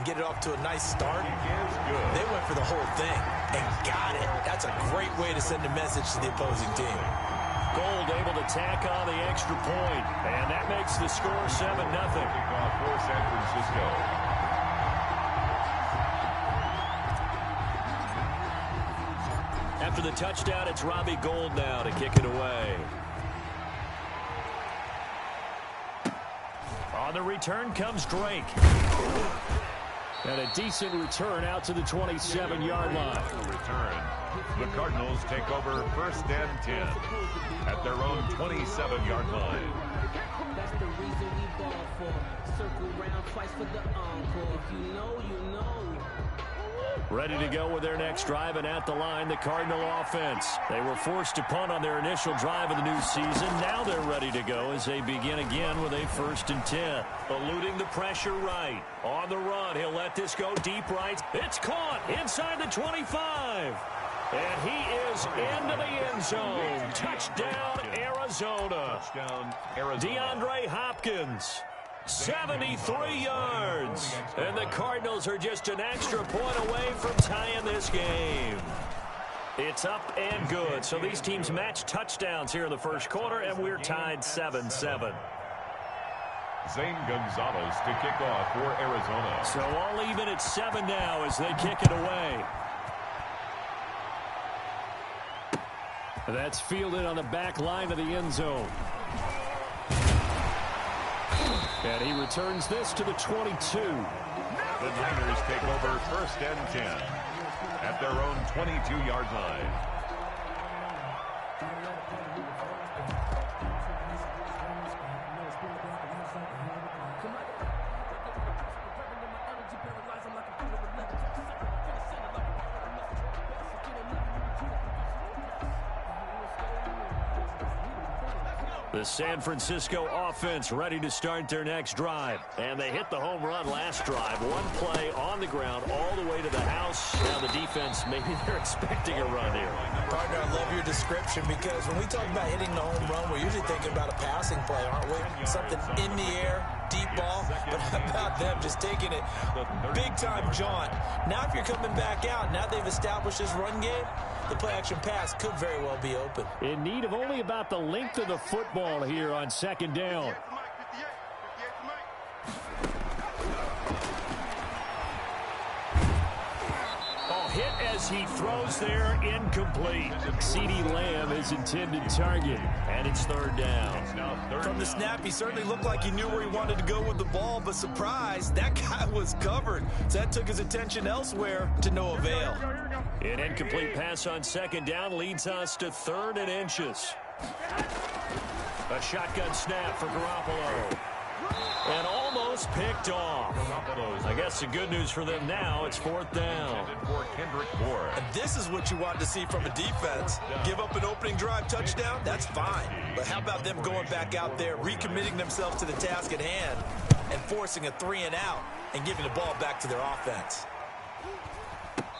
and get it off to a nice start. They went for the whole thing and got it. That's a great way to send a message to the opposing team. Gold able to tack on the extra point, and that makes the score 7-0. Kickoff for San Francisco. After the touchdown, it's Robbie Gould now to kick it away. On the return comes Drake. And a decent return out to the 27-yard line. Return. The Cardinals take over 1st and 10 at their own 27-yard line. That's the reason we ball for. Circle round twice for the encore. If you know, you know. Ready to go with their next drive, and at the line, the Cardinal offense. They were forced to punt on their initial drive of the new season. Now they're ready to go as they begin again with a 1st and 10. Eluding the pressure right. On the run, he'll let this go deep right. It's caught inside the 25. And he is into the end zone. Touchdown, Arizona. Touchdown, Arizona. DeAndre Hopkins. 73 yards. And the Cardinals are just an extra point away from tying this game. It's up and good. So these teams match touchdowns here in the first quarter, and we're tied 7-7. Zane Gonzalez to kick off for Arizona. So all even at 7 now as they kick it away. That's fielded on the back line of the end zone. And he returns this to the 22. The Niners take over 1st and 10 at their own 22-yard line. The San Francisco offense ready to start their next drive. And they hit the home run last drive. One play on the ground all the way to the house. Now the defense, maybe they're expecting a run here. Partner, I love your description because when we talk about hitting the home run, we're usually thinking about a passing play, aren't we? Something in the air, deep ball. But how about them just taking it big-time jaunt? Now if you're coming back out, now they've established this run game, the play-action pass could very well be open. In need of only about the length of the football here on 2nd down. Hit as he throws there, incomplete. CeeDee Lamb is intended target, and it's 3rd down. From the snap, he certainly looked like he knew where he wanted to go with the ball, but surprise, that guy was covered. So that took his attention elsewhere to no avail. An incomplete pass on 2nd down leads us to 3rd and inches. A shotgun snap for Garoppolo. And almost picked off. I guess the good news for them now, it's 4th down. And this is what you want to see from a defense. Give up an opening drive touchdown, that's fine. But how about them going back out there, recommitting themselves to the task at hand, and forcing a 3-and-out and giving the ball back to their offense.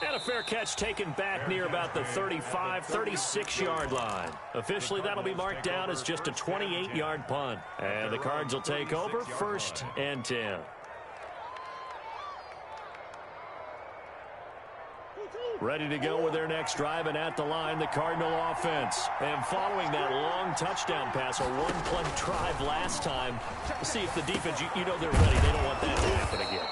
And a fair catch taken back near about the 35, 36-yard line. Officially, that'll be marked down as just a 28-yard punt. And the Cards will take over 1st and 10. Ready to go with their next drive, and at the line, the Cardinal offense. And following that long touchdown pass, a one-play drive last time, see if the defense, you know they're ready. They don't want that to happen again.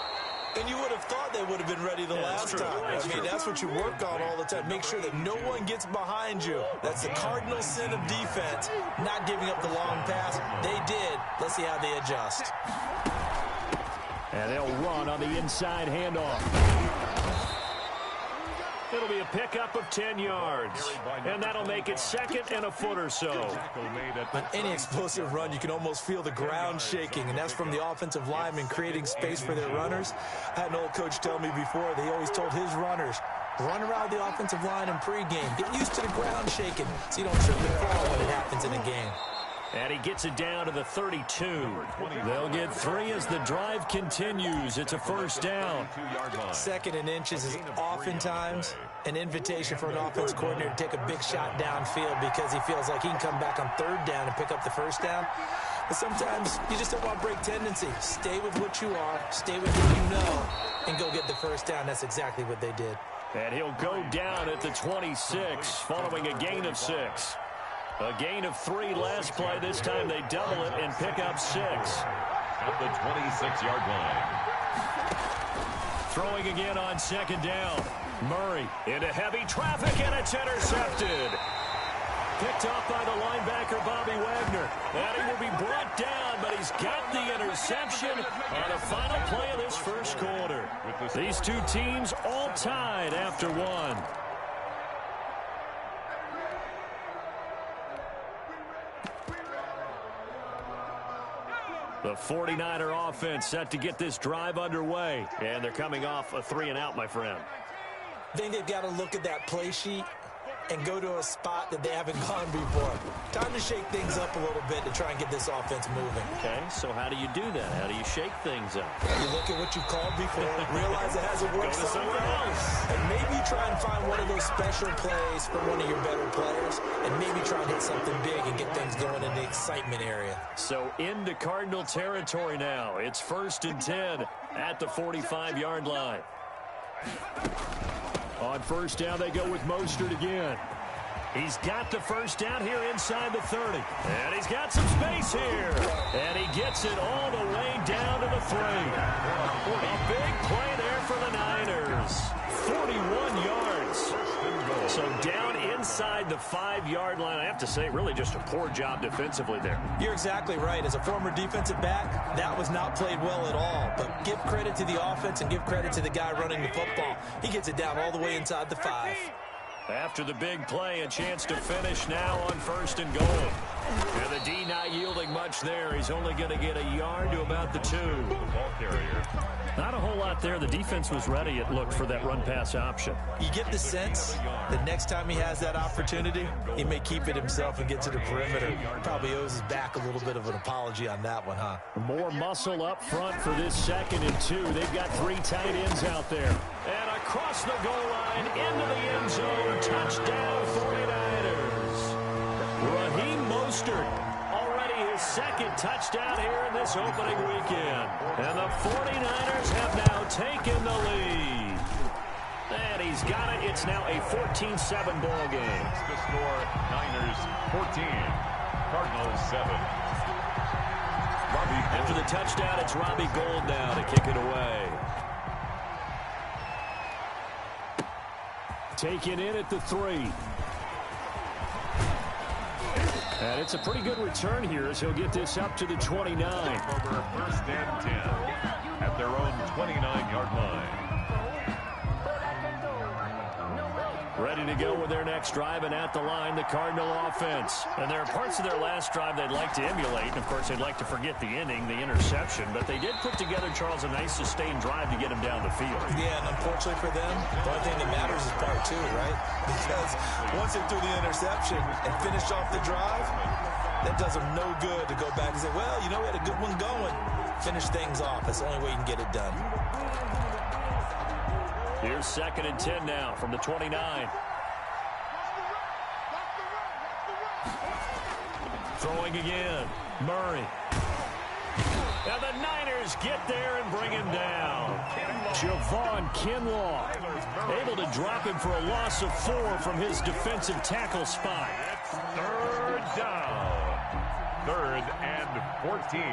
And you would have thought they would have been ready the last time. I mean, that's what you work on all the time. Make sure that no one gets behind you. That's the cardinal sin of defense, not giving up the long pass. They did. Let's see how they adjust. And they'll run on the inside handoff. It'll be a pickup of 10 yards. And that'll make it 2nd and a foot or so. On any explosive run, you can almost feel the ground shaking, and that's from the offensive linemen creating space for their runners. I had an old coach tell me before, they always told his runners, run around the offensive line in pregame. Get used to the ground shaking so you don't trip and fall when it happens in a game. And he gets it down to the 32. They'll get 3 as the drive continues. It's a 1st down. 2nd and inches is oftentimes an invitation for an offense coordinator to take a big shot downfield because he feels like he can come back on 3rd down and pick up the 1st down. Sometimes you just don't want to break tendency. Stay with what you are, stay with what you know, and go get the first down. That's exactly what they did. And he'll go down at the 26 following a gain of 6. A gain of 3 last play. This time they double it and pick up 6. At the 26-yard line. Throwing again on 2nd down. Murray into heavy traffic, and it's intercepted. Picked off by the linebacker, Bobby Wagner. And he will be brought down, but he's got the interception on the final play of this first quarter. These two teams all tied after 1. The 49er offense set to get this drive underway. And they're coming off a 3-and-out, my friend. I think they've got to look at that play sheet and go to a spot that they haven't gone before. Time to shake things up a little bit to try and get this offense moving. Okay, so how do you do that? How do you shake things up? You look at what you called before, realize it hasn't worked somewhere else, and maybe try and find one of those special plays from one of your better players, and maybe try and hit something big and get things going in the excitement area. So into Cardinal territory now. It's 1st and 10 at the 45-yard line. On 1st down, they go with Mostert again. He's got the first down here inside the 30. And he's got some space here. And he gets it all the way down to the 3. A big play there for the Niners. 41 yards. So down inside the 5-yard line. I have to say, really just a poor job defensively there. You're exactly right. As a former defensive back, that was not played well at all. But give credit to the offense and give credit to the guy running the football. He gets it down all the way inside the 5. After the big play, a chance to finish now on 1st and goal. And the D not yielding much there. He's only going to get a yard to about the 2. Ball carrier. Not a whole lot there. The defense was ready, it looked, for that run-pass option. You get the sense that next time he has that opportunity, he may keep it himself and get to the perimeter. Probably owes his back a little bit of an apology on that one, huh? More muscle up front for this 2nd and 2. They've got 3 tight ends out there. And across the goal line, into the end zone. Touchdown, 49ers. Raheem Mostert. Already his 2nd touchdown here in this opening weekend. And the 49ers have now taken the lead. And he's got it. It's now a 14-7 ball game. The score, Niners 14, Cardinals 7. After the touchdown, it's Robbie Gould now to kick it away. Taken in at the 3. And it's a pretty good return here as he'll get this up to the 29. Over 1st and 10 at their own 29-yard line. Ready to go with their next drive, and at the line, the Cardinal offense. And there are parts of their last drive they'd like to emulate. And, of course, they'd like to forget the inning, the interception. But they did put together, Charles, a nice sustained drive to get him down the field. Yeah, and unfortunately for them, the only thing that matters is part 2, right? Because once they threw the interception and finished off the drive, that does them no good to go back and say, well, you know, we had a good one going. Finish things off. That's the only way you can get it done. Here's 2nd and 10 now from the 29. Throwing again. Murray. And the Niners get there and bring him down. Javon Kinlaw able to drop him for a loss of 4 from his defensive tackle spot. It's 3rd down. 3rd and 14.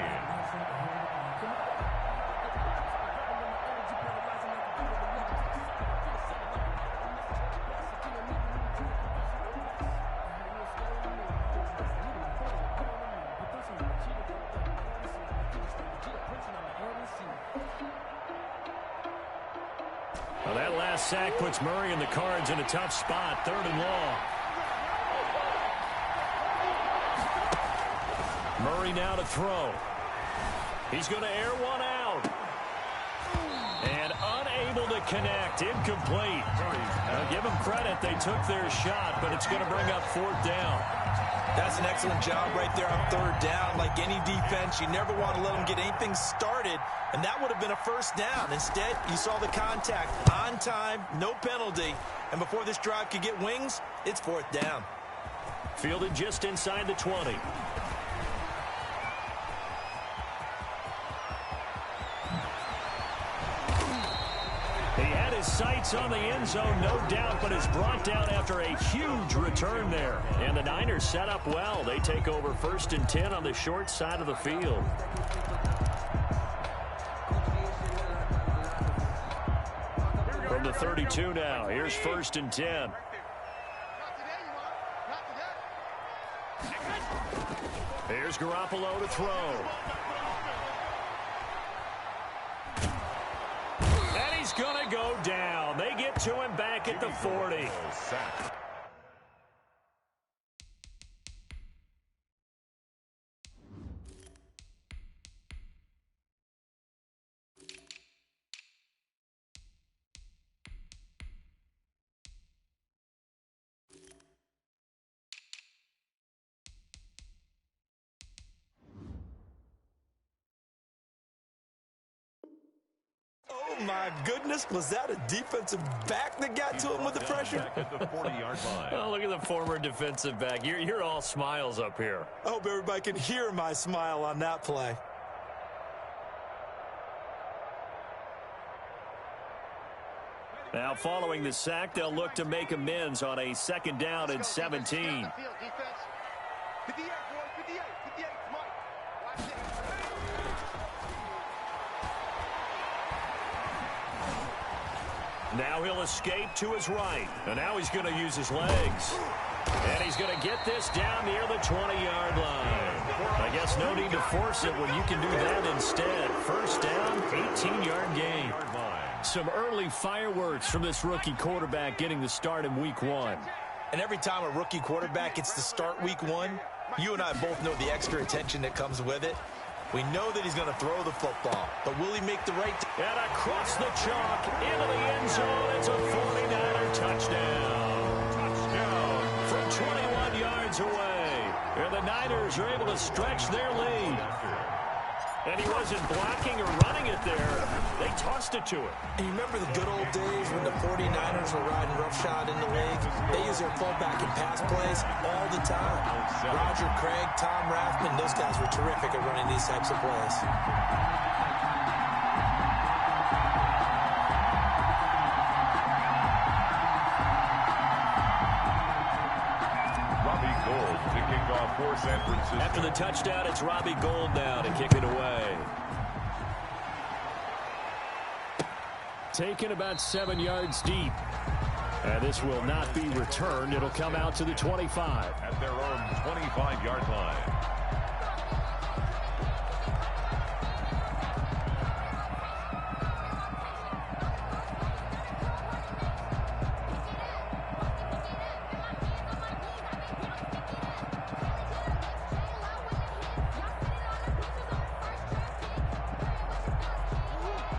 Well, that last sack puts Murray and the Cards in a tough spot. 3rd and long. Murray now to throw. He's going to air one out. And unable to connect. Incomplete. Now, give them credit. They took their shot, but it's going to bring up 4th down. That's an excellent job right there on 3rd down. Like any defense, you never want to let them get anything started, and that would have been a 1st down. Instead, you saw the contact on time, no penalty, and before this drive could get wings, it's 4th down. Fielded just inside the 20. He had his sights on the end zone, no doubt, but is brought down after a huge return there. And the Niners set up well. They take over 1st and 10 on the short side of the field. From the 32 now, here's 1st and 10. Here's Garoppolo to throw. And he's going to go down. They get to him back at the 40. Oh, my goodness. Was that a defensive back that got to him with the pressure? At the 40-yard line. Oh, look at the former defensive back. You're all smiles up here. I hope everybody can hear my smile on that play. Now, following the sack, they'll look to make amends on a 2nd down and 17. Now he'll escape to his right. And now he's going to use his legs. And he's going to get this down near the 20-yard line. I guess no need to force it when you can do that instead. 1st down, 18-yard gain. Some early fireworks from this rookie quarterback getting the start in week 1. And every time a rookie quarterback gets to start week 1, you and I both know the extra attention that comes with it. We know that he's going to throw the football, but will he make the right... And across the chalk, into the end zone, it's a 49er touchdown. From 21 yards away. And the Niners are able to stretch their lead. And he wasn't blocking or running it there. They tossed it to him. And you remember the good old days when the 49ers were riding roughshod in the league? They use their fullback in pass plays all the time. Roger Craig, Tom Rathman, those guys were terrific at running these types of plays. For San Francisco. After the touchdown, it's Robbie Gould now to kick it away. Taken about 7 yards deep. And this will not be returned. It'll come out to the 25. At their own 25-yard line.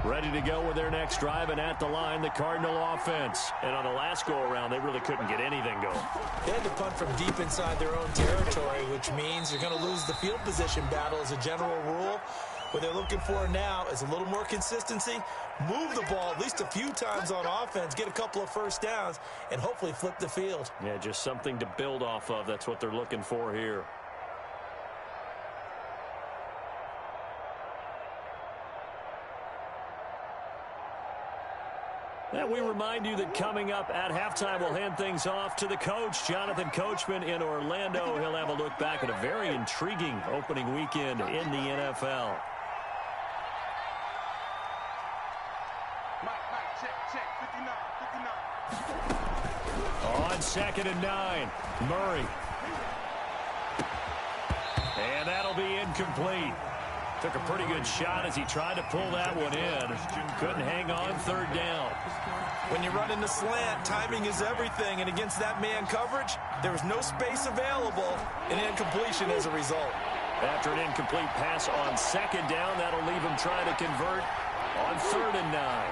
Ready to go with their next drive, and at the line, the Cardinal offense. And on the last go-around, they really couldn't get anything going. They had to punt from deep inside their own territory, which means you're going to lose the field position battle as a general rule. What they're looking for now is a little more consistency, move the ball at least a few times on offense, get a couple of 1st downs, and hopefully flip the field. Yeah, just something to build off of. That's what they're looking for here. And we remind you that coming up at halftime, we'll hand things off to the coach, Jonathan Coachman in Orlando. He'll have a look back at a very intriguing opening weekend in the NFL. On 2nd and 9, Murray. And that'll be incomplete. Took a pretty good shot as he tried to pull that one in. Couldn't hang on 3rd down. When you run in the slant, timing is everything. And against that man coverage, there was no space available, and incompletion as a result. After an incomplete pass on 2nd down, that'll leave him trying to convert on 3rd and 9.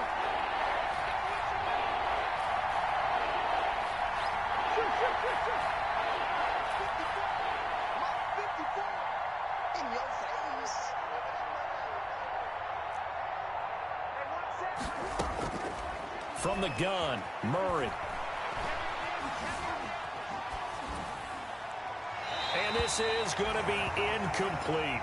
From the gun, Murray. And this is going to be incomplete.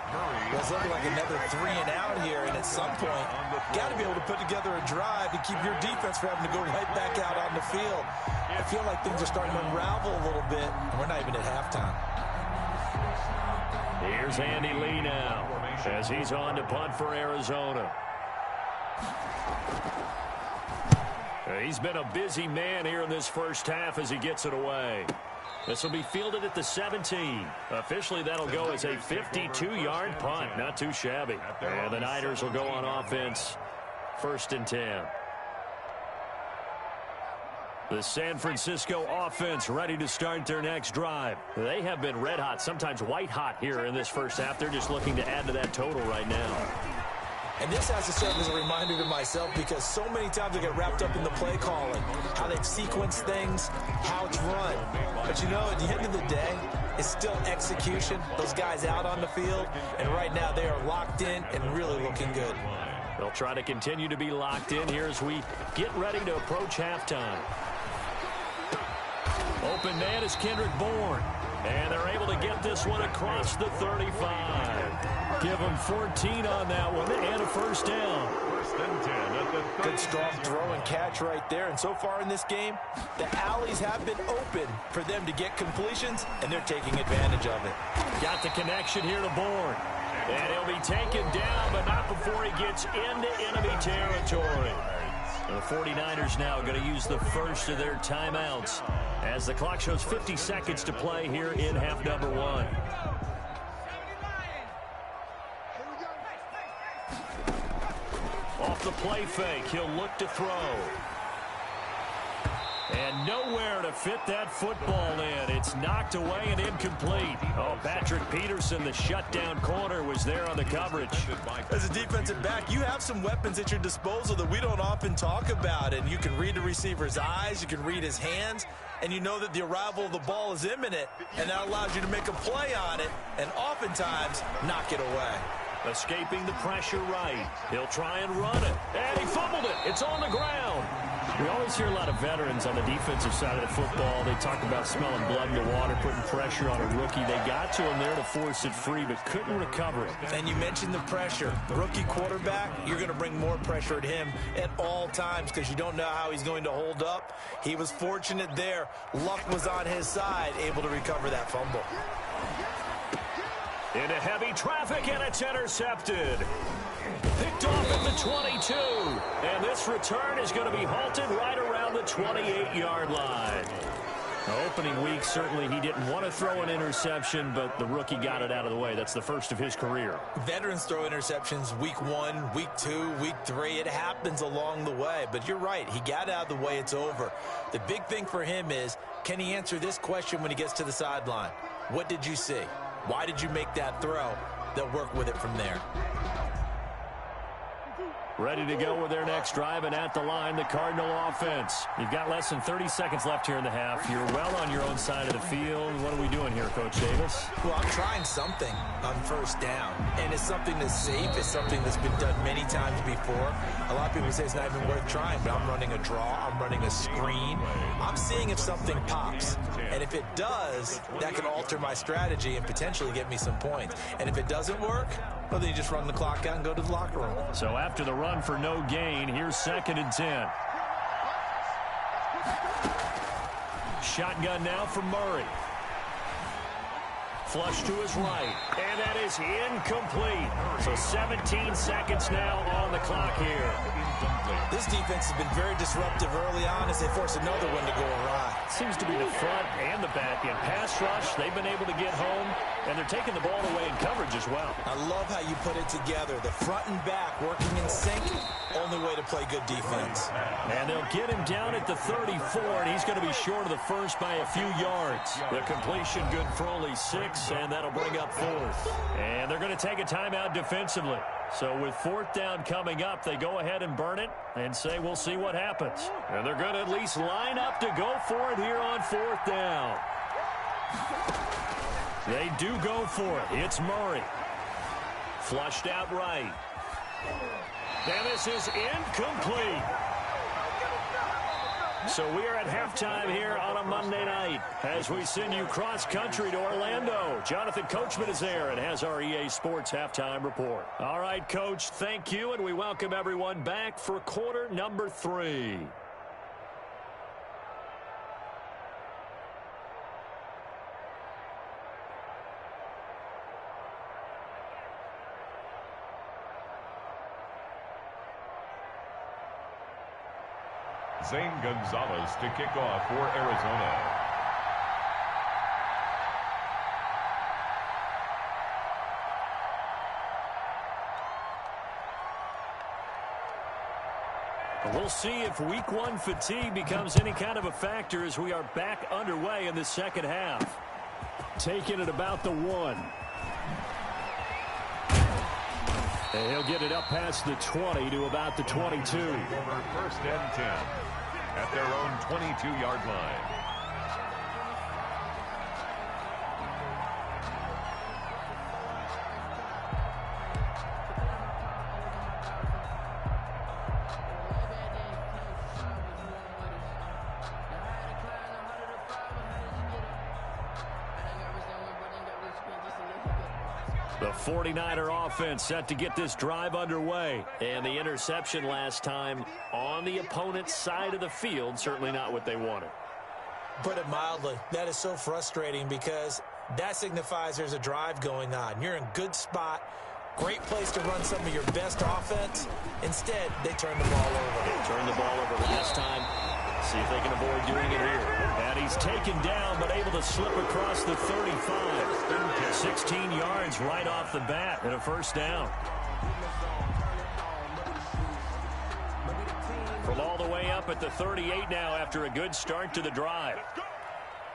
Well, it's looking like another 3 and out here, and at some point, got to be able to put together a drive to keep your defense from having to go right back out on the field. I feel like things are starting to unravel a little bit, and we're not even at halftime. Here's Andy Lee now as he's on to punt for Arizona. He's been a busy man here in this first half as he gets it away. This will be fielded at the 17. Officially, that'll go as a 52-yard punt. Not too shabby. And the Niners will go on offense. 1st and 10. The San Francisco offense ready to start their next drive. They have been red hot, sometimes white hot here in this first half. They're just looking to add to that total right now. And this has to serve as a reminder to myself because so many times I get wrapped up in the play calling, how they've sequenced things, how it's run. But you know, at the end of the day, it's still execution. Those guys out on the field, and right now they are locked in and really looking good. They'll try to continue to be locked in here as we get ready to approach halftime. Open man is Kendrick Bourne. And they're able to get this one across the 35. Give them 14 on that one and a 1st down. 1st and 10 at the 35. Good strong throw and catch right there. And so far in this game, the alleys have been open for them to get completions, and they're taking advantage of it. Got the connection here to Bourne. And he'll be taken down, but not before he gets into enemy territory. The 49ers now going to use the first of their timeouts as the clock shows 50 seconds to play here in half number 1. Off the play fake, he'll look to throw. And nowhere to fit that football in. It's knocked away and incomplete. Oh, Patrick Peterson, the shutdown corner, was there on the coverage. As a defensive back, you have some weapons at your disposal that we don't often talk about. And you can read the receiver's eyes, you can read his hands, and you know that the arrival of the ball is imminent. And that allows you to make a play on it and oftentimes knock it away. Escaping the pressure right. He'll try and run it. And he fumbled it. It's on the ground. We always hear a lot of veterans on the defensive side of the football. They talk about smelling blood in the water, putting pressure on a rookie. They got to him there to force it free, but couldn't recover it. And you mentioned the pressure. Rookie quarterback, you're going to bring more pressure at him at all times because you don't know how he's going to hold up. He was fortunate there. Luck was on his side, able to recover that fumble. Into heavy traffic, and it's intercepted. Picked off at the 22. And this return is going to be halted right around the 28-yard line. Now, opening week, certainly he didn't want to throw an interception, but the rookie got it out of the way. That's the first of his career. Veterans throw interceptions week 1, week 2, week 3. It happens along the way. But you're right. He got out of the way. It's over. The big thing for him is, can he answer this question when he gets to the sideline? What did you see? Why did you make that throw? They'll work with it from there. Ready to go with their next drive, and at the line, the Cardinal offense. You've got less than 30 seconds left here in the half. You're well on your own side of the field. What are we doing here, Coach Davis? Well, I'm trying something on 1st down, and it's something that's safe. It's something that's been done many times before. A lot of people say it's not even worth trying, but I'm running a draw. I'm running a screen. I'm seeing if something pops, and if it does, that can alter my strategy and potentially get me some points. And if it doesn't work, well, then you just run the clock out and go to the locker room. So after the run for no gain, here's 2nd and 10. Shotgun now for Murray. Flush to his right, and that is incomplete. So 17 seconds now on the clock here. This defense has been very disruptive early on as they force another one to go awry. Seems to be the front and the back end. Pass rush, they've been able to get home, and they're taking the ball away in coverage as well. I love how you put it together. The front and back working in sync, only way to play good defense. And they'll get him down at the 34, and he's going to be short of the first by a few yards. The completion good for only 6, and that'll bring up 4th. And they're going to take a timeout defensively. So with 4th down coming up, they go ahead and burn it and say we'll see what happens. And they're going to at least line up to go for it here on 4th down. They do go for it. It's Murray. Flushed out right. And this is incomplete. So we are at halftime here on a Monday night as we send you cross-country to Orlando. Jonathan Coachman is there and has our EA Sports halftime report. All right, Coach, thank you, and we welcome everyone back for quarter number 3. Zane Gonzalez to kick off for Arizona. We'll see if week 1 fatigue becomes any kind of a factor as we are back underway in the second half. Taking it about the 1. And he'll get it up past the 20 to about the 22. Over first and 10 at their own 22-yard line. The 49er offense set to get this drive underway. And the interception last time on the opponent's side of the field, certainly not what they wanted. Put it mildly, that is so frustrating because that signifies there's a drive going on. You're in good spot, great place to run some of your best offense. Instead, they turn the ball over. They turned the ball over last time. See if they can avoid doing it here. And he's taken down, but able to slip across the 35. 16 yards right off the bat and a first down. From all the way up at the 38 now after a good start to the drive.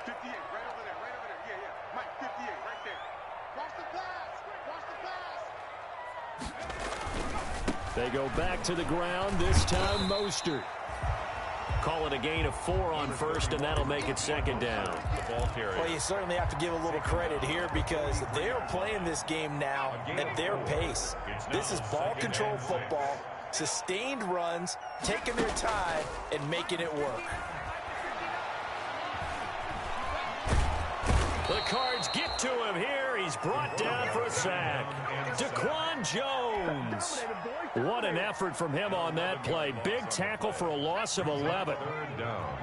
58, right over there, right over there. Yeah. Mike, 58, right there. Watch the pass. They go back to the ground, this time Mostert. Call it a gain of 4 on first, and that'll make it second down. The ball carrier. Well, you certainly have to give a little credit here because they're playing this game now at their pace. This is ball control football, sustained runs, taking their time, and making it work. The Cards get to him here. He's brought down for a sack. Daquan Jones. What an effort from him on that play. Big tackle for a loss of 11. Third down.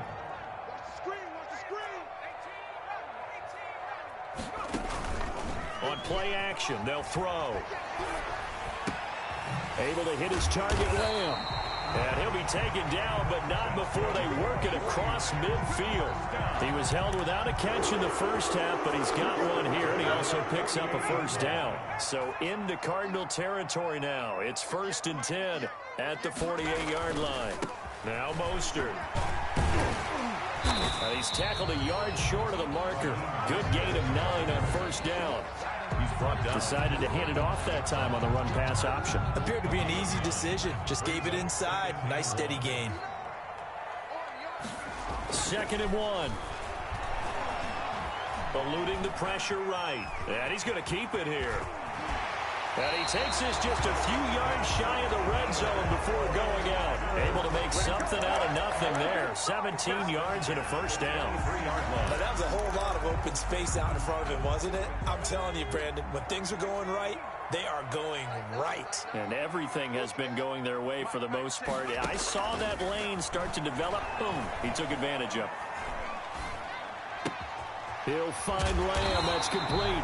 On play action, they'll throw. Able to hit his target, Lamb. And he'll be taken down, but not before they work it across midfield. He was held without a catch in the first half, but he's got one here, and he also picks up a first down. So into Cardinal territory now. It's 1st and 10 at the 48-yard line. Now Mostert. And he's tackled a yard short of the marker. Good gain of 9 on first down. He's brought down. Decided to hand it off that time on the run-pass option. Appeared to be an easy decision. Just gave it inside. Nice steady gain. 2nd and 1. Eluding the pressure right. And he's going to keep it here. And he takes this just a few yards shy of the red zone before going out. Able to make something out of nothing there. 17 yards and a first down. But that was a whole lot of open space out in front of him, wasn't it? I'm telling you, Brandon, when things are going right, they are going right. And everything has been going their way for the most part. I saw that lane start to develop. Boom. He took advantage of it. He'll find Lamb. That's complete.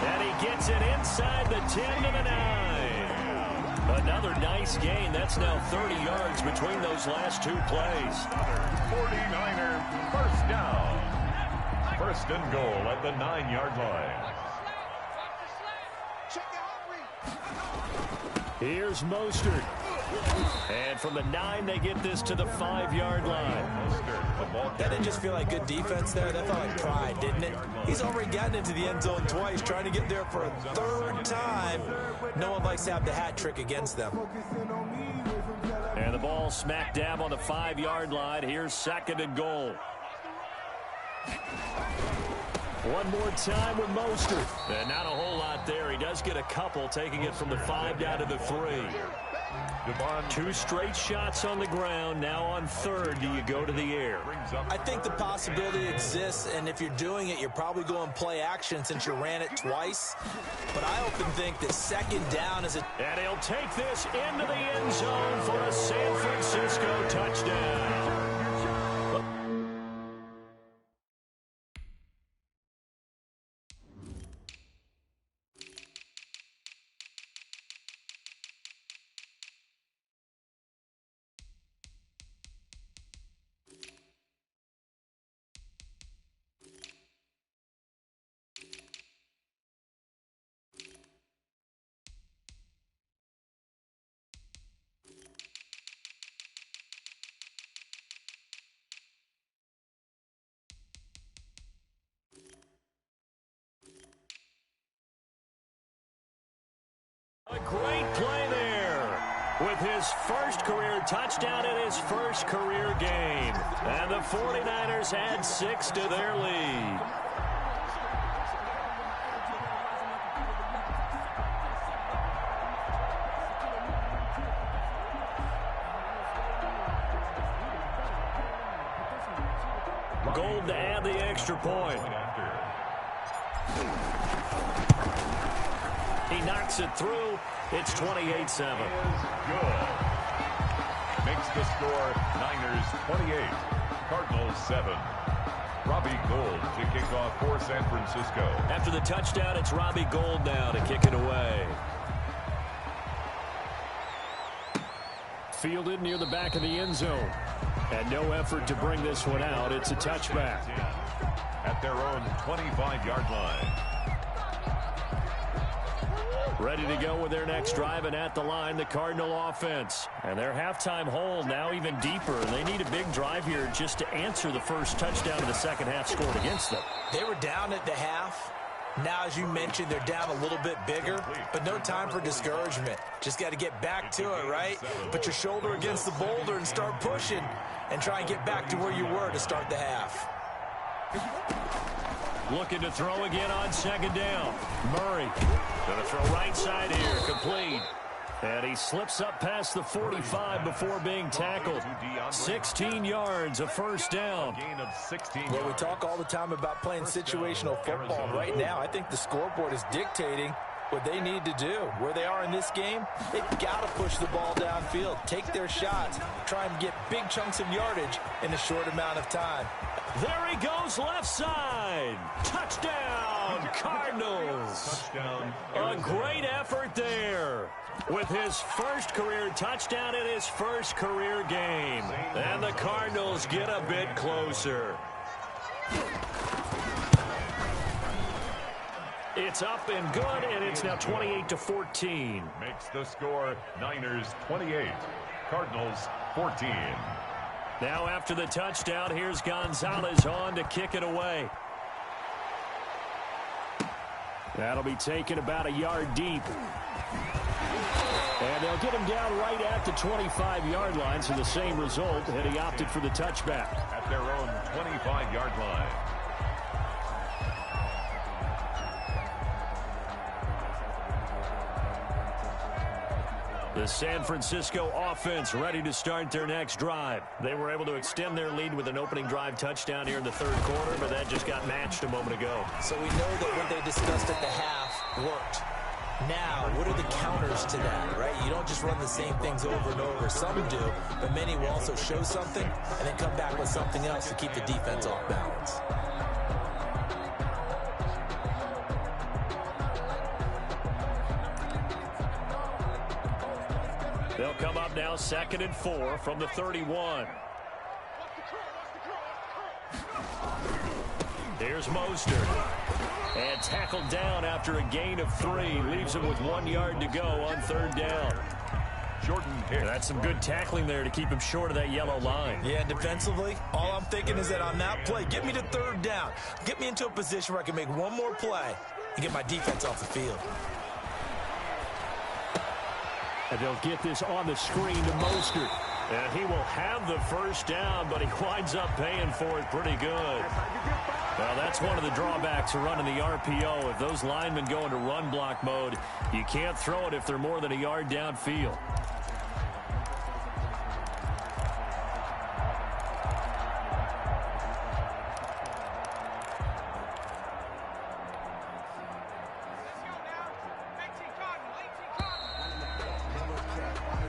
And he gets it inside the 10 to the 9. Another nice gain. That's now 30 yards between those last 2 plays. 49er first down. 1st and goal at the 9-yard line. Here's Mostert. And from the 9, they get this to the 5-yard line. That didn't just feel like good defense there. That felt like pride, didn't it? He's already gotten into the end zone twice, trying to get there for a 3rd time. No one likes to have the hat trick against them. And the ball smack dab on the 5-yard line. Here's 2nd and goal. One more time with Mostert. And not a whole lot there. He does get a couple, taking it from the 5 down to the 3. 2 straight shots on the ground. Now on 3rd, do you go to the air? I think the possibility exists, and if you're doing it, you're probably going play action since you ran it twice. But I often think that 2nd down is a... And he'll take this into the end zone for a San Francisco touchdown. A great play there with his first career touchdown in his first career game. And the 49ers add 6 to their lead. Gold to add the extra point. He knocks it through. It's 28-7. Good. Makes the score Niners 28, Cardinals 7. Robbie Gould to kick off for San Francisco. After the touchdown, it's Robbie Gould now to kick it away. Fielded near the back of the end zone. And no effort to bring this one out. It's a touchback. At their own 25-yard line. Ready to go with their next drive, and at the line, the Cardinal offense. And their halftime hole now even deeper. They need a big drive here just to answer the first touchdown of the second half scored against them. They were down at the half. Now, as you mentioned, they're down a little bit bigger, but no time for discouragement. Just got to get back to it, right? Put your shoulder against the boulder and start pushing and try and get back to where you were to start the half. Looking to throw again on 2nd down. Murray going to throw right side here, complete. And he slips up past the 45 before being tackled. 16 yards, a first down. Gain of 16 Well, we yards. talk all the time about playing situational football. Right now, I think the scoreboard is dictating what they need to do. Where they are in this game, they've got to push the ball downfield, take their shots, try and get big chunks of yardage in a short amount of time. There he goes, left side. Touchdown, Cardinals. Touchdown. A great effort there with his first career touchdown in his first career game. And the Cardinals get a bit closer. It's up and good, and it's now 28-14. Makes the score Niners 28, Cardinals 14. Now after the touchdown, here's Gonzalez on to kick it away. That'll be taken about a yard deep. And they'll get him down right at the 25-yard line, so the same result, and he opted for the touchback. At their own 25-yard line. The San Francisco offense ready to start their next drive. They were able to extend their lead with an opening drive touchdown here in the 3rd quarter, but that just got matched a moment ago. So we know that what they discussed at the half worked. Now, what are the counters to that, right? You don't just run the same things over and over. Some do, but many will also show something and then come back with something else to keep the defense off balance. They'll come up now 2nd and 4 from the 31. Here's Mostert. And tackled down after a gain of 3. Leaves him with 1 yard to go on 3rd down. Jordan Hicks. That's some good tackling there to keep him short of that yellow line. Yeah, defensively, all I'm thinking is that on that play, get me to 3rd down. Get me into a position where I can make one more play and get my defense off the field. And they'll get this on the screen to Mostert. And he will have the first down, but he winds up paying for it pretty good. Well, that's one of the drawbacks of running the RPO. If those linemen go into run block mode, you can't throw it if they're more than a yard downfield.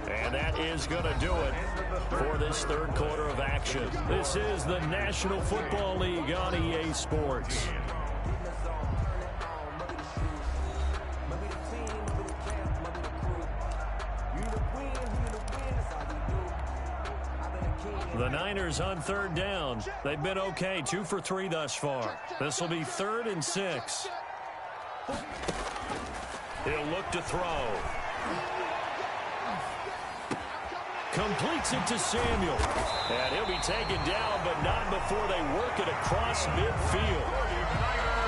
And that is going to do it for this third quarter of action. This is the National Football League on EA Sports. The Niners on third down. They've been okay, 2 for 3 thus far. This will be 3rd and 6. He'll look to throw. Completes it to Samuel. And he'll be taken down, but not before they work it across midfield.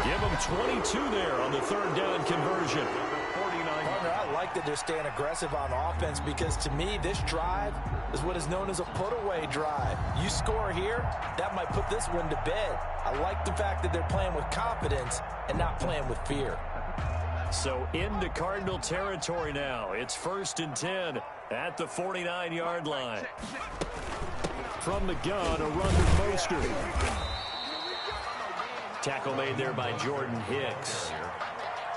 Give them 22 there on the third down conversion. Partner, I like that they're staying aggressive on offense because to me, this drive is what is known as a put-away drive. You score here, that might put this one to bed. I like the fact that they're playing with confidence and not playing with fear. So into Cardinal territory now. It's 1st and 10 at the 49-yard line. From the gun, a run with Mostert. Tackle made there by Jordan Hicks.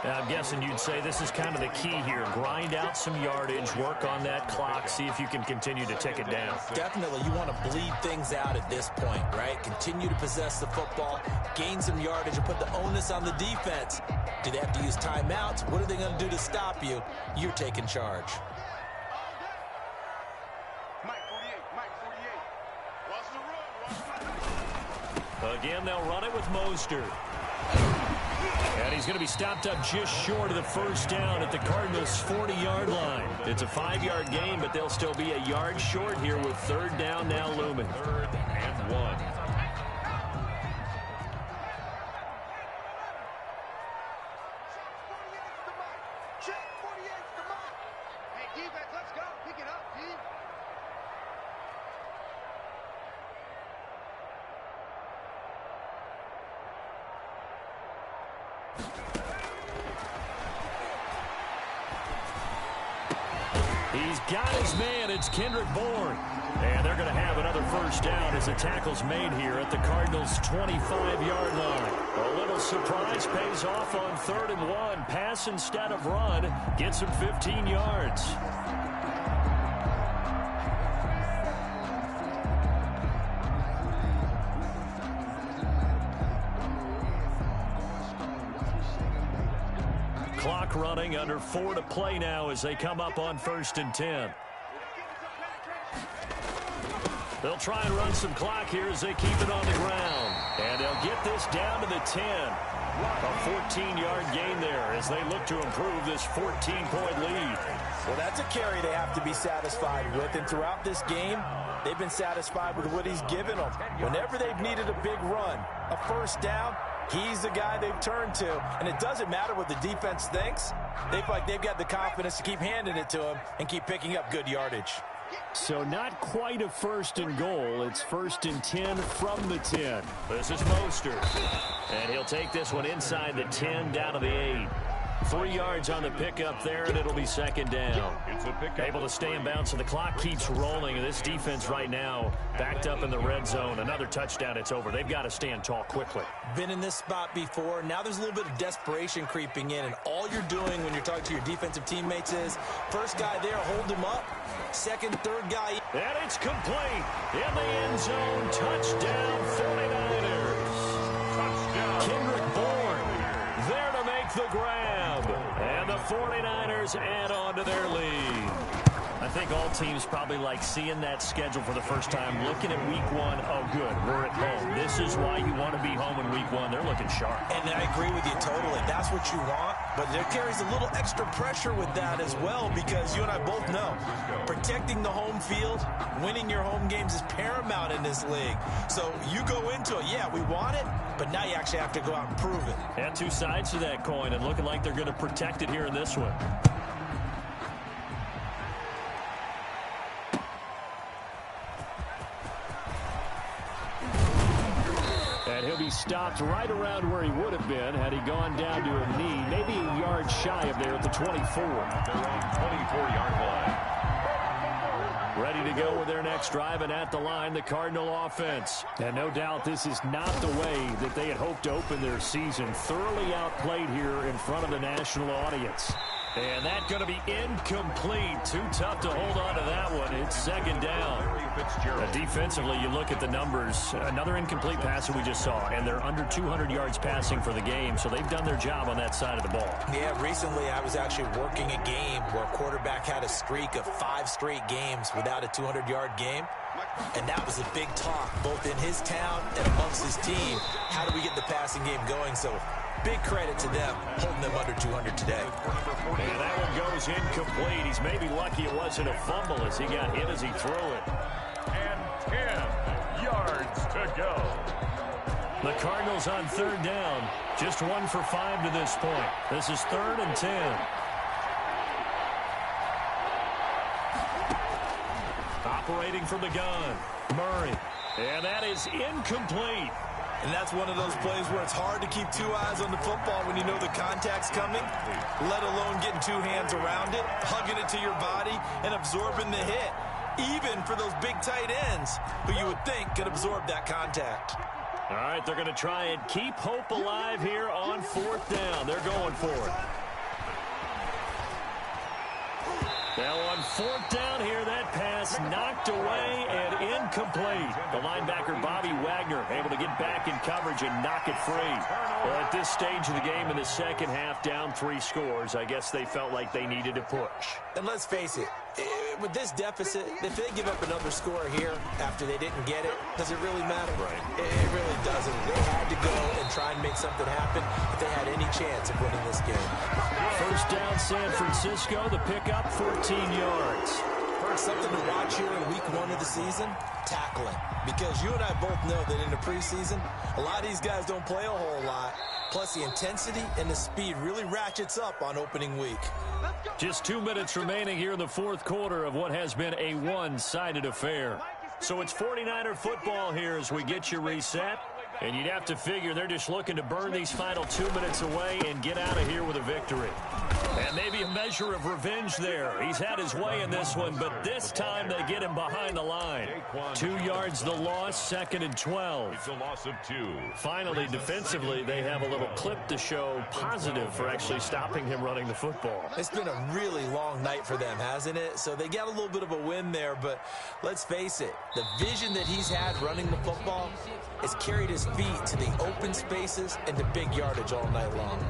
Now, I'm guessing you'd say this is kind of the key here. Grind out some yardage, work on that clock, see if you can continue to tick it down. Definitely, you want to bleed things out at this point, right? Continue to possess the football, gain some yardage, and put the onus on the defense. Do they have to use timeouts? What are they going to do to stop you? You're taking charge. Mike 48. Watch the run. Again, they'll run it with Mostert. And he's going to be stopped up just short of the first down at the Cardinals' 40-yard line. It's a 5-yard gain, but they'll still be a yard short here with third down now looming. 3rd and 1. Check 48 to Mike. Hey, defense, let's go. Pick it up, D. He's got his man. It's Kendrick Bourne. And they're going to have another first down as the tackle's made here at the Cardinals' 25-yard line. A little surprise pays off on 3rd and 1. Pass instead of run. Gets him 15 yards. Clock running, under 4 to play now as they come up on 1st and 10. They'll try and run some clock here as they keep it on the ground. And they'll get this down to the 10. A 14-yard gain there as they look to improve this 14-point lead. Well, that's a carry they have to be satisfied with. And throughout this game, they've been satisfied with what he's given them. Whenever they've needed a big run, a first down, he's the guy they've turned to. And it doesn't matter what the defense thinks. They feel like they've got the confidence to keep handing it to him and keep picking up good yardage. So not quite a 1st and goal. It's 1st and 10 from the 10. This is Mostert. And he'll take this one inside the 10 down to the 8. 3 yards on the pickup there, and it'll be 2nd down. It's a pickup. Able to stay in bounds, so the clock keeps rolling. And this defense right now backed up in the red zone. Another touchdown, it's over. They've got to stand tall quickly. Been in this spot before. Now there's a little bit of desperation creeping in, and all you're doing when you're talking to your defensive teammates is first guy there, hold him up. Second, third guy. And it's complete. In the end zone, touchdown 49ers. Touchdown. Kendrick Bourne there to make the grab. And the 49ers add on to their lead. I think all teams probably like seeing that schedule for the first time, looking at week 1. Oh, good, we're at home. This is why you want to be home in week 1. They're looking sharp. And I agree with you totally. That's what you want. But there carries a little extra pressure with that as well because you and I both know protecting the home field, winning your home games is paramount in this league. So you go into it, yeah, we want it, but now you actually have to go out and prove it. And 2 sides to that coin and looking like they're going to protect it here in this one. And he'll be stopped right around where he would have been had he gone down to a knee, maybe a yard shy of there at the 24. Their own 24-yard line. Ready to go with their next drive, and at the line, the Cardinal offense. And no doubt this is not the way that they had hoped to open their season. Thoroughly outplayed here in front of the national audience. And that's going to be incomplete. Too tough to hold on to that one. It's second down. Defensively, you look at the numbers. Another incomplete pass that we just saw, and they're under 200 yards passing for the game, so they've done their job on that side of the ball. Yeah, recently I was actually working a game where a quarterback had a streak of 5 straight games without a 200-yard game. And that was a big talk, both in his town and amongst his team. How do we get the passing game going? So big credit to them, holding them under 200 today. And that one goes incomplete. He's maybe lucky it wasn't a fumble as he got hit as he threw it. And 10 yards to go. The Cardinals on third down. Just 1 for 5 to this point. This is 3rd and 10. Operating from the gun, Murray. And that is incomplete. And that's one of those plays where it's hard to keep 2 eyes on the football when you know the contact's coming, let alone getting 2 hands around it, hugging it to your body, and absorbing the hit. Even for those big tight ends who you would think could absorb that contact. All right, they're going to try and keep hope alive here on 4th down. They're going for it. Now on 4th down here, that pass knocked away and incomplete. The linebacker, Bobby Wagner, able to get back in coverage and knock it free. Well, at this stage of the game in the second half, down 3 scores, I guess they felt like they needed to push. And let's face it, with this deficit, if they give up another score here after they didn't get it, does it really matter? Right. It really doesn't. They had to go and try and make something happen if they had any chance of winning this game. First down, San Francisco. The pickup, 14 yards. First, something to watch here in week 1 of the season, tackling. Because you and I both know that in the preseason, a lot of these guys don't play a whole lot. Plus, the intensity and the speed really ratchets up on opening week. Just 2 minutes remaining here in the 4th quarter of what has been a one-sided affair. So it's 49er football here as we get you reset. And you'd have to figure they're just looking to burn these final 2 minutes away and get out of here with a victory. And maybe a measure of revenge there. He's had his way in this one, but this time they get him behind the line. 2 yards the loss, 2nd and 12. It's a loss of 2. Finally, defensively, they have a little clip to show positive for actually stopping him running the football. It's been a really long night for them, hasn't it? So they got a little bit of a win there, but let's face it, the vision that he's had running the football has carried his feet to the open spaces and to big yardage all night long.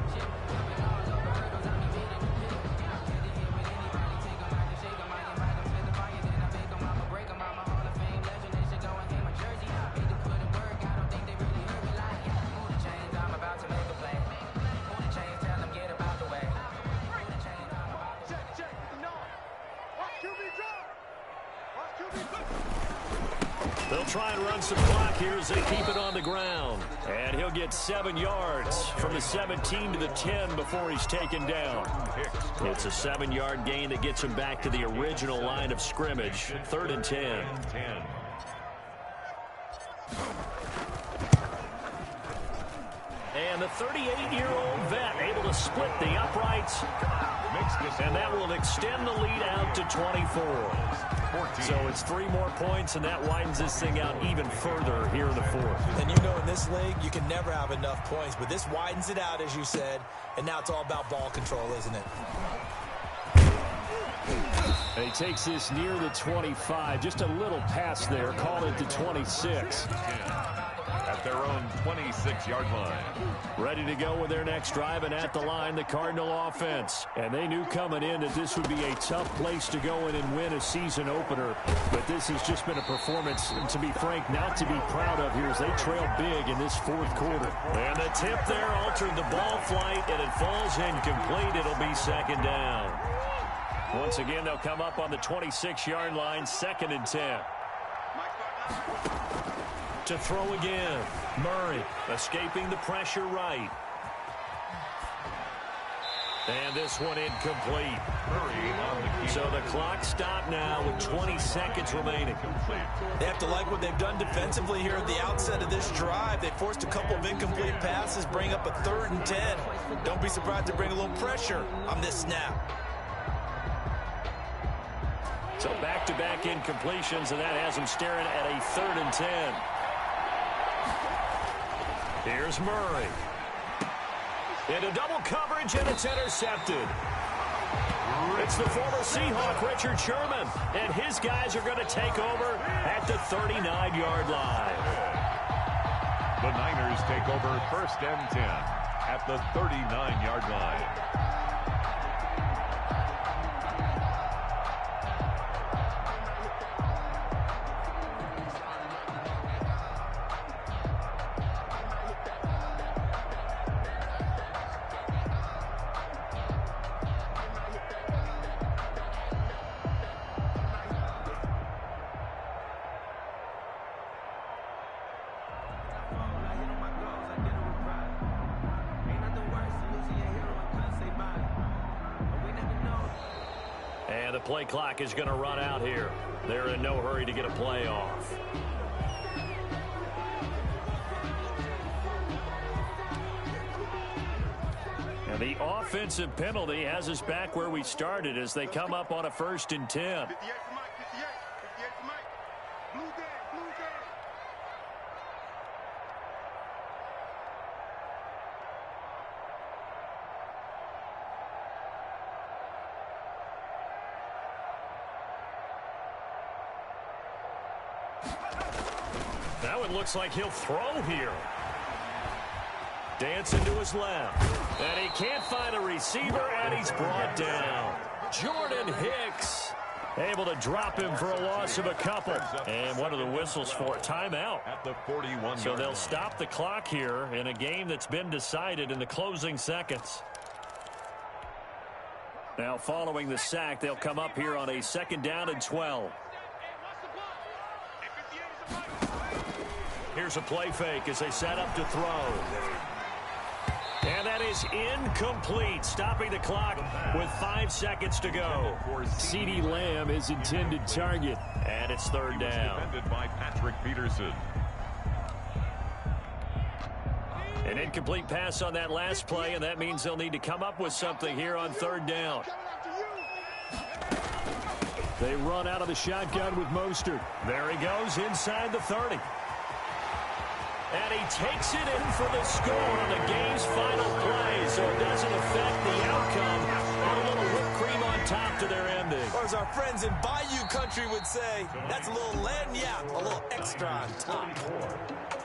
They'll try and run some clock here as they keep it on the ground. And he'll get 7 yards from the 17 to the 10 before he's taken down. It's a 7-yard gain that gets him back to the original line of scrimmage. 3rd and 10. And the 38-year-old vet able to split the uprights. And that will extend the lead out to 24. So it's 3 more points, and that widens this thing out even further here in the 4th. And you know in this league, you can never have enough points, but this widens it out, as you said, and now it's all about ball control, isn't it? And he takes this near the 25. Just a little pass there. Call it the 26. At their own 26-yard line. Ready to go with their next drive, and at the line, the Cardinal offense. And they knew coming in that this would be a tough place to go in and win a season opener. But this has just been a performance, to be frank, not to be proud of here as they trail big in this 4th quarter. And the tip there altered the ball flight, and it falls incomplete. It'll be 2nd down. Once again, they'll come up on the 26-yard line, 2nd and 10. To throw again. Murray escaping the pressure right. And this one incomplete. On the So the clock stopped now with 20 seconds remaining. They have to like what they've done defensively here at the outset of this drive. They forced a couple of incomplete passes, bring up a 3rd and 10. Don't be surprised to bring a little pressure on this snap. So back-to-back incompletions, and that has them staring at a 3rd and 10. Here's Murray. Into double coverage, and it's intercepted. It's the former Seahawk, Richard Sherman, and his guys are going to take over at the 39-yard line. The Niners take over 1st and 10 at the 39-yard line. And the play clock is going to run out here. They're in no hurry to get a play off. And the offensive penalty has us back where we started as they come up on a 1st and 10. Now it looks like he'll throw here. Dancing to his left. And he can't find a receiver, and he's brought down. Jordan Hicks able to drop him for a loss of a couple. And what are the whistles for? Timeout. At the 41. So they'll stop the clock here in a game that's been decided in the closing seconds. Now following the sack, they'll come up here on a 2nd down and 12. Here's a play fake as they set up to throw. And that is incomplete, stopping the clock with 5 seconds to go. CeeDee Lamb is intended target, and it's 3rd down. Defended by Patrick Peterson. An incomplete pass on that last play, and that means they'll need to come up with something here on 3rd down. They run out of the shotgun with Mostert. There he goes inside the 30. And he takes it in for the score on the game's final play, so it doesn't affect the outcome. And a little whipped cream on top to their ending. Or as our friends in Bayou Country would say, that's a little lagniappe, a little extra on top.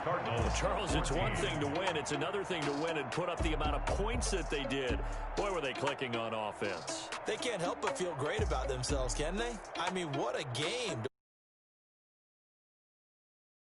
Well, Charles, it's one thing to win. It's another thing to win and put up the amount of points that they did. Boy, were they clicking on offense. They can't help but feel great about themselves, can they? I mean, what a game.